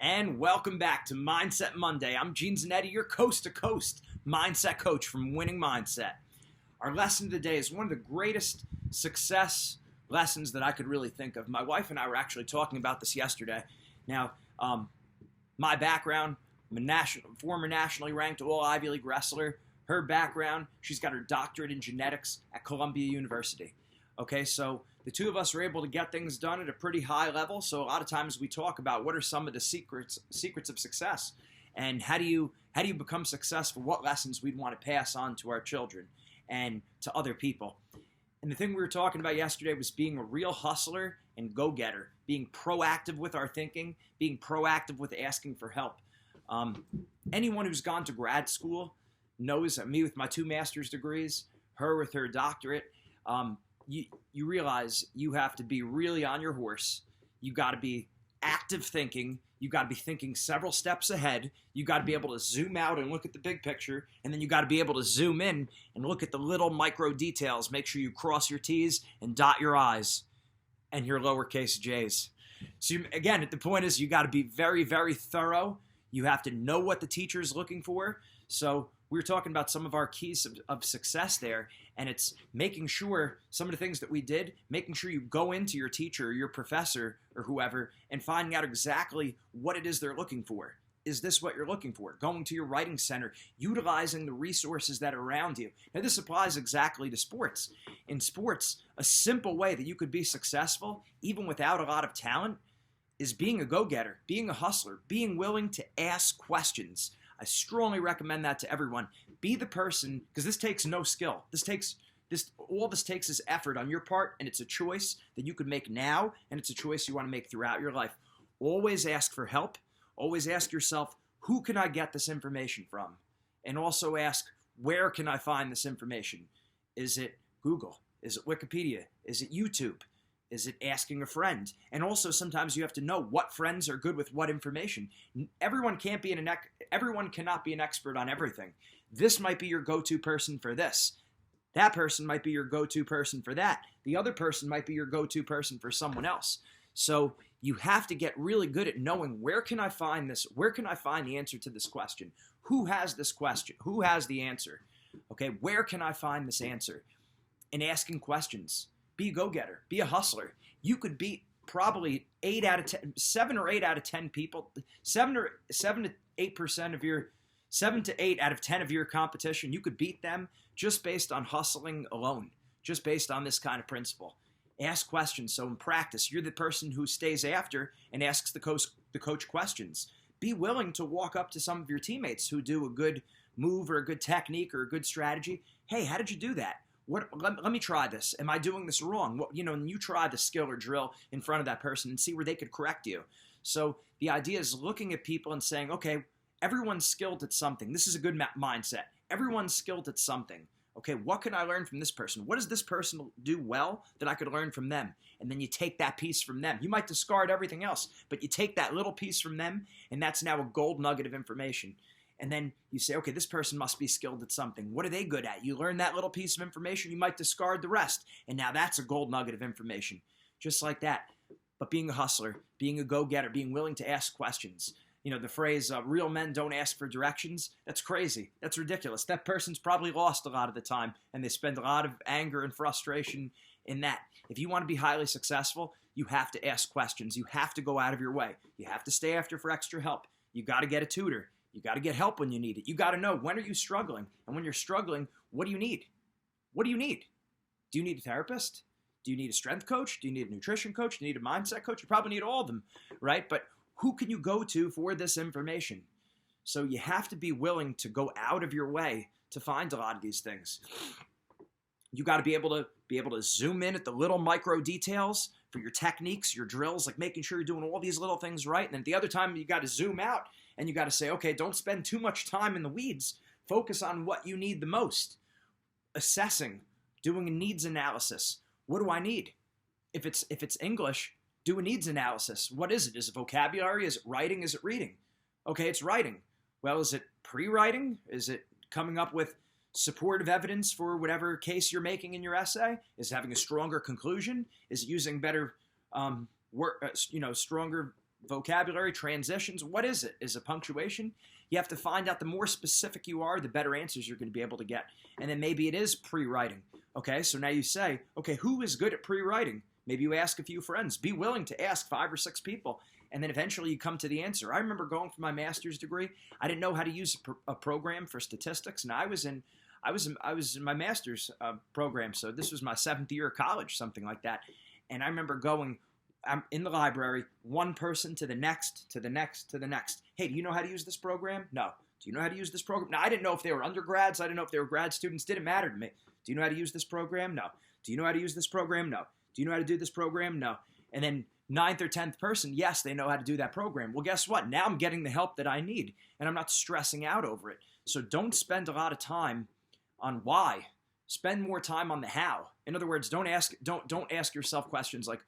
And welcome back to Mindset Monday. I'm Gene Zanetti, your coast-to-coast mindset coach from Winning Mindset. Our lesson today is one of the greatest success lessons that I could really think of. My wife and I were actually talking about this yesterday. Now, my background, I'm a former nationally ranked all-Ivy League wrestler. Her background, she's got her doctorate in genetics at Columbia University. Okay, so the two of us were able to get things done at a pretty high level. So a lot of times we talk about what are some of the secrets of success, and how do you become successful? What lessons we'd want to pass on to our children and to other people. And the thing we were talking about yesterday was being a real hustler and go-getter, being proactive with our thinking, being proactive with asking for help. Anyone who's gone to grad school knows that me with my 2 master's degrees, her with her doctorate. You realize you have to be really on your horse. You got to be active thinking. You got to be thinking several steps ahead. You got to be able to zoom out and look at the big picture, and then you got to be able to zoom in and look at the little micro details. Make sure you cross your T's and dot your I's and your lowercase j's. So again, the point is you got to be very, very thorough. You have to know what the teacher is looking for. So we were talking about some of our keys of success there, and it's making sure some of the things that we did, making sure you go into your teacher or your professor or whoever and finding out exactly what it is they're looking for. Is this what you're looking for? Going to your writing center, utilizing the resources that are around you. Now, this applies exactly to sports. In sports, a simple way that you could be successful, even without a lot of talent, is being a go-getter, being a hustler, being willing to ask questions. I strongly recommend that to everyone. Be the person, because this takes no skill. All this takes is effort on your part, and it's a choice that you could make now, and it's a choice you want to make throughout your life. Always ask for help. Always ask yourself, who can I get this information from? And also ask, where can I find this information? Is it Google? Is it Wikipedia? Is it YouTube? Is it asking a friend? And also sometimes you have to know what friends are good with what information. Everyone cannot be an expert on everything. This might be your go-to person for this. That person might be your go-to person for that. The other person might be your go-to person for someone else. So you have to get really good at knowing, where can I find this? Where can I find the answer to this question? Who has this question? Who has the answer? Okay, where can I find this answer? And asking questions. Be a go-getter. Be a hustler. You could beat probably 7 or 8 out of 10 people, 7 to 8 out of 10 of your competition. You could beat them just based on hustling alone, just based on this kind of principle. Ask questions. So in practice, you're the person who stays after and asks the coach questions. Be willing to walk up to some of your teammates who do a good move or a good technique or a good strategy. Hey, how did you do that? Let me try this. Am I doing this wrong? And you try the skill or drill in front of that person and see where they could correct you. So the idea is looking at people and saying, okay, everyone's skilled at something. This is a good mindset. Everyone's skilled at something. Okay, what can I learn from this person? What does this person do well that I could learn from them? And then you take that piece from them. You might discard everything else, but you take that little piece from them, and that's now a gold nugget of information. And then you say, okay, this person must be skilled at something. What are they good at? You learn that little piece of information, you might discard the rest. And now that's a gold nugget of information. Just like that. But being a hustler, being a go-getter, being willing to ask questions. The phrase, real men don't ask for directions, that's crazy. That's ridiculous. That person's probably lost a lot of the time, and they spend a lot of anger and frustration in that. If you want to be highly successful, you have to ask questions. You have to go out of your way. You have to stay after for extra help. You got to get a tutor. You got to get help when you need it. You got to know, when are you struggling? And when you're struggling, what do you need? What do you need? Do you need a therapist? Do you need a strength coach? Do you need a nutrition coach? Do you need a mindset coach? You probably need all of them, right? But who can you go to for this information? So you have to be willing to go out of your way to find a lot of these things. You got to be able to zoom in at the little micro details for your techniques, your drills, like making sure you're doing all these little things right. And then at the other time, you got to zoom out and you got to say, okay, don't spend too much time in the weeds. Focus on what you need the most. Assessing, doing a needs analysis. What do I need? If it's English, do a needs analysis. What is it? Is it vocabulary? Is it writing? Is it reading? Okay, it's writing. Well, is it pre-writing? Is it coming up with supportive evidence for whatever case you're making in your essay? Is it having a stronger conclusion? Is it using better, stronger vocabulary, transitions. What is it? Is it punctuation? You have to find out. The more specific you are, the better answers you're going to be able to get. And then maybe it is pre-writing. Okay, so now you say, okay, who is good at pre-writing? Maybe you ask a few friends. Be willing to ask 5 or 6 people, and then eventually you come to the answer. I remember going for my master's degree. I didn't know how to use a program for statistics, and I was in my master's program, so this was my 7th year of college, something like that. And I remember going, I'm in the library, one person to the next, to the next, to the next. Hey, do you know how to use this program? No. Do you know how to use this program? No, I didn't know if they were undergrads. I didn't know if they were grad students. Didn't matter to me. Do you know how to use this program? No. Do you know how to use this program? No. Do you know how to do this program? No. And then 9th or 10th person, yes, they know how to do that program. Well, guess what? Now I'm getting the help that I need, and I'm not stressing out over it. So don't spend a lot of time on why. Spend more time on the how. In other words, don't ask yourself questions like,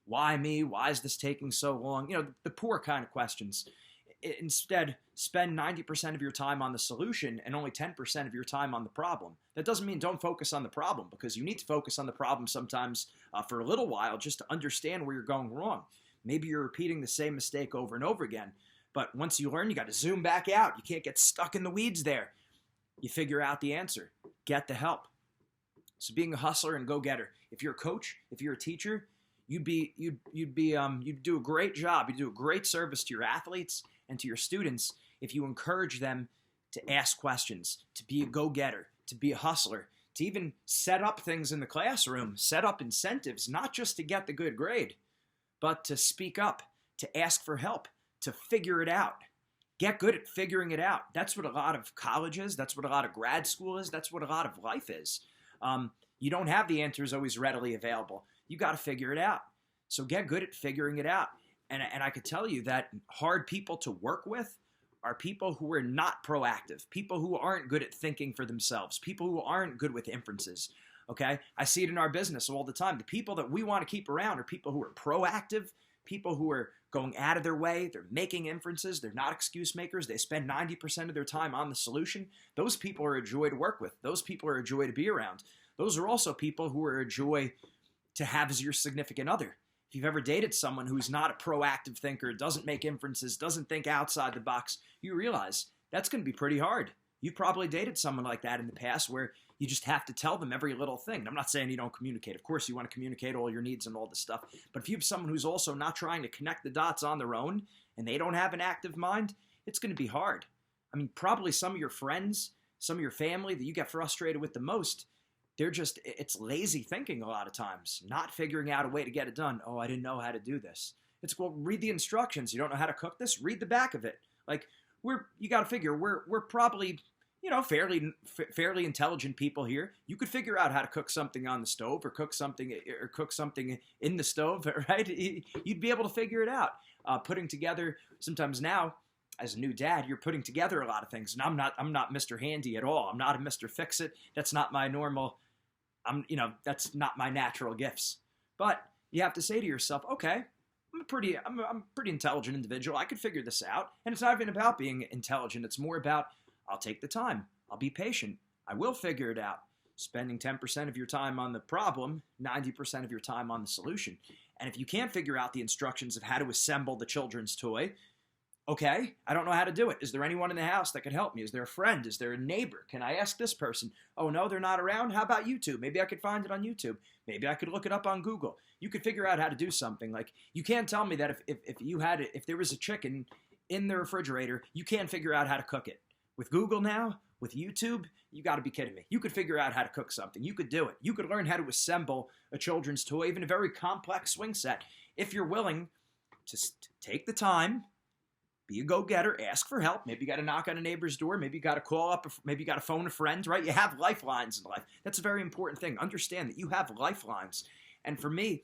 why me? Why is this taking so long? You know, the poor kind of questions. Instead, spend 90% of your time on the solution and only 10% of your time on the problem. That doesn't mean don't focus on the problem, because you need to focus on the problem sometimes for a little while just to understand where you're going wrong. Maybe you're repeating the same mistake over and over again, but once you learn, you got to zoom back out. You can't get stuck in the weeds there. You figure out the answer. Get the help. So being a hustler and go-getter. If you're a coach, if you're a teacher, you'd do a great job. You'd do a great service to your athletes and to your students if you encourage them to ask questions, to be a go-getter, to be a hustler, to even set up things in the classroom, set up incentives, not just to get the good grade, but to speak up, to ask for help, to figure it out. Get good at figuring it out. That's what a lot of college is. That's what a lot of grad school is. That's what a lot of life is. You don't have the answers always readily available. You got to figure it out. So get good at figuring it out. And I could tell you that hard people to work with are people who are not proactive, people who aren't good at thinking for themselves, people who aren't good with inferences. Okay? I see it in our business all the time. The people that we want to keep around are people who are proactive, people who are going out of their way. They're making inferences. They're not excuse makers. They spend 90% of their time on the solution. Those people are a joy to work with. Those people are a joy to be around. Those are also people who are a joy to have as your significant other. If you've ever dated someone who's not a proactive thinker, doesn't make inferences, doesn't think outside the box, you realize that's going to be pretty hard. You've probably dated someone like that in the past where you just have to tell them every little thing. I'm not saying you don't communicate. Of course, you want to communicate all your needs and all this stuff. But if you have someone who's also not trying to connect the dots on their own and they don't have an active mind, it's going to be hard. I mean, probably some of your friends, some of your family that you get frustrated with the most, it's lazy thinking a lot of times, not figuring out a way to get it done. Oh, I didn't know how to do this. It's, well, read the instructions. You don't know how to cook this? Read the back of it. Like, you got to figure, we're probably, fairly intelligent people here. You could figure out how to cook something on the stove or cook something in the stove, right? You'd be able to figure it out. Putting together, sometimes now, as a new dad, you're putting together a lot of things. And I'm not Mr. Handy at all. I'm not a Mr. Fix-It. That's not my normal, that's not my natural gifts. But you have to say to yourself, okay, I'm a pretty intelligent individual. I could figure this out. And it's not even about being intelligent. It's more about, I'll take the time. I'll be patient. I will figure it out. Spending 10% of your time on the problem, 90% of your time on the solution. And if you can't figure out the instructions of how to assemble the children's toy, okay, I don't know how to do it. Is there anyone in the house that could help me? Is there a friend? Is there a neighbor? Can I ask this person? Oh, no, they're not around? How about YouTube? Maybe I could find it on YouTube. Maybe I could look it up on Google. You could figure out how to do something. Like, you can't tell me that if there was a chicken in the refrigerator, you can't figure out how to cook it. With Google now, with YouTube, you got to be kidding me. You could figure out how to cook something. You could do it. You could learn how to assemble a children's toy, even a very complex swing set, if you're willing to take the time, be a go-getter, ask for help. Maybe you got to knock on a neighbor's door. Maybe you got to call up. Maybe you got to phone a friend, right? You have lifelines in life. That's a very important thing. Understand that you have lifelines. And for me,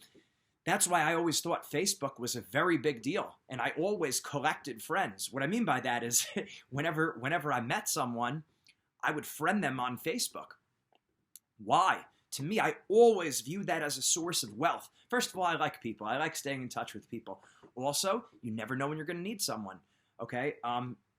that's why I always thought Facebook was a very big deal. And I always collected friends. What I mean by that is whenever I met someone, I would friend them on Facebook. Why? To me, I always viewed that as a source of wealth. First of all, I like people. I like staying in touch with people. Also, you never know when you're going to need someone. Okay,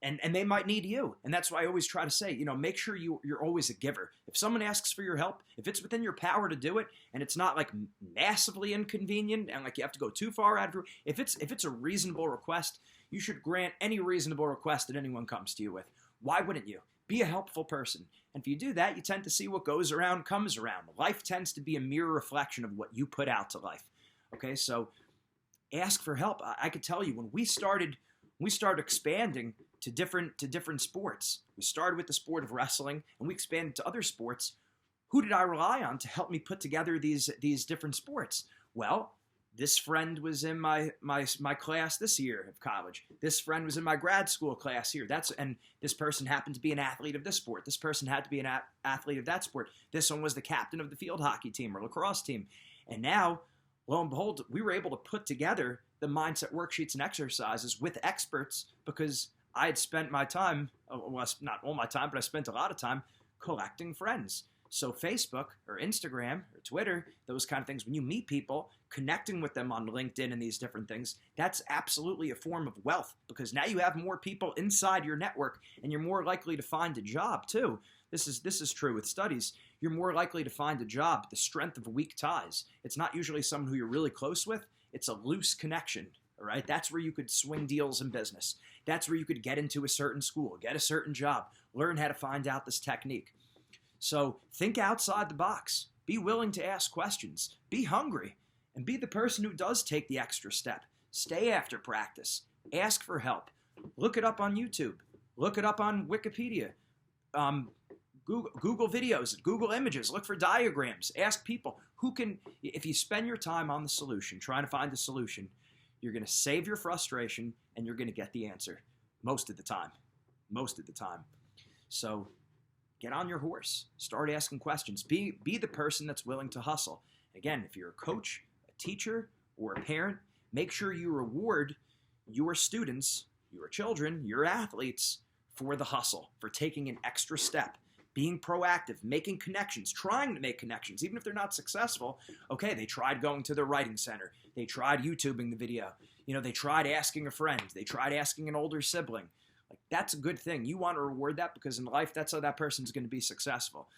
and they might need you. And that's why I always try to say, make sure you're always a giver. If someone asks for your help, if it's within your power to do it, and it's not like massively inconvenient and like you have to go too far out of your, if it's a reasonable request, you should grant any reasonable request that anyone comes to you with. Why wouldn't you? Be a helpful person. And if you do that, you tend to see what goes around comes around. Life tends to be a mirror reflection of what you put out to life. Okay, so ask for help. I could tell you when we started expanding to different sports. We started with the sport of wrestling, and we expanded to other sports. Who did I rely on to help me put together these different sports? Well, this friend was in my class this year of college. This friend was in my grad school class here. And this person happened to be an athlete of this sport. This person had to be an athlete of that sport. This one was the captain of the field hockey team or lacrosse team. And now, lo and behold, we were able to put together the mindset worksheets and exercises with experts because I had spent my time, well, not all my time, but I spent a lot of time collecting friends. So Facebook or Instagram or Twitter, those kind of things, when you meet people, connecting with them on LinkedIn and these different things, that's absolutely a form of wealth because now you have more people inside your network and you're more likely to find a job too. This is true with studies. You're more likely to find a job, the strength of weak ties. It's not usually someone who you're really close with. It's a loose connection, all right? That's where you could swing deals in business. That's where you could get into a certain school, get a certain job, learn how to find out this technique. So think outside the box. Be willing to ask questions. Be hungry. And be the person who does take the extra step. Stay after practice. Ask for help. Look it up on YouTube. Look it up on Wikipedia. Google videos, Google images. Look for diagrams. Ask people who can. If you spend your time on the solution, trying to find the solution, you're going to save your frustration and you're going to get the answer most of the time. Most of the time. So get on your horse. Start asking questions. Be the person that's willing to hustle. Again, if you're a coach, a teacher, or a parent, make sure you reward your students, your children, your athletes for the hustle, for taking an extra step, being proactive, making connections, trying to make connections, even if they're not successful. Okay, they tried going to the writing center. They tried YouTubing the video. They tried asking a friend. They tried asking an older sibling. Like, that's a good thing. You want to reward that because in life, that's how that person's going to be successful.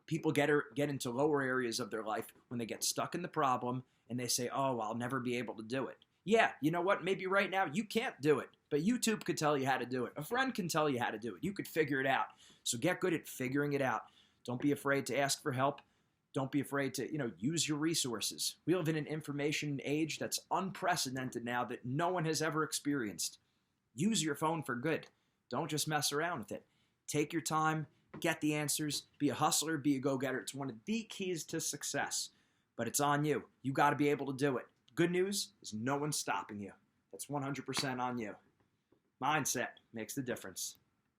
People get into lower areas of their life when they get stuck in the problem and they say, oh, I'll never be able to do it. Yeah, you know what? Maybe right now you can't do it, but YouTube could tell you how to do it. A friend can tell you how to do it. You could figure it out. So get good at figuring it out. Don't be afraid to ask for help. Don't be afraid to, use your resources. We live in an information age that's unprecedented now that no one has ever experienced. Use your phone for good. Don't just mess around with it. Take your time, get the answers, be a hustler, be a go-getter. It's one of the keys to success, but it's on you. You got to be able to do it. Good news is no one's stopping you. That's 100% on you. Mindset makes the difference.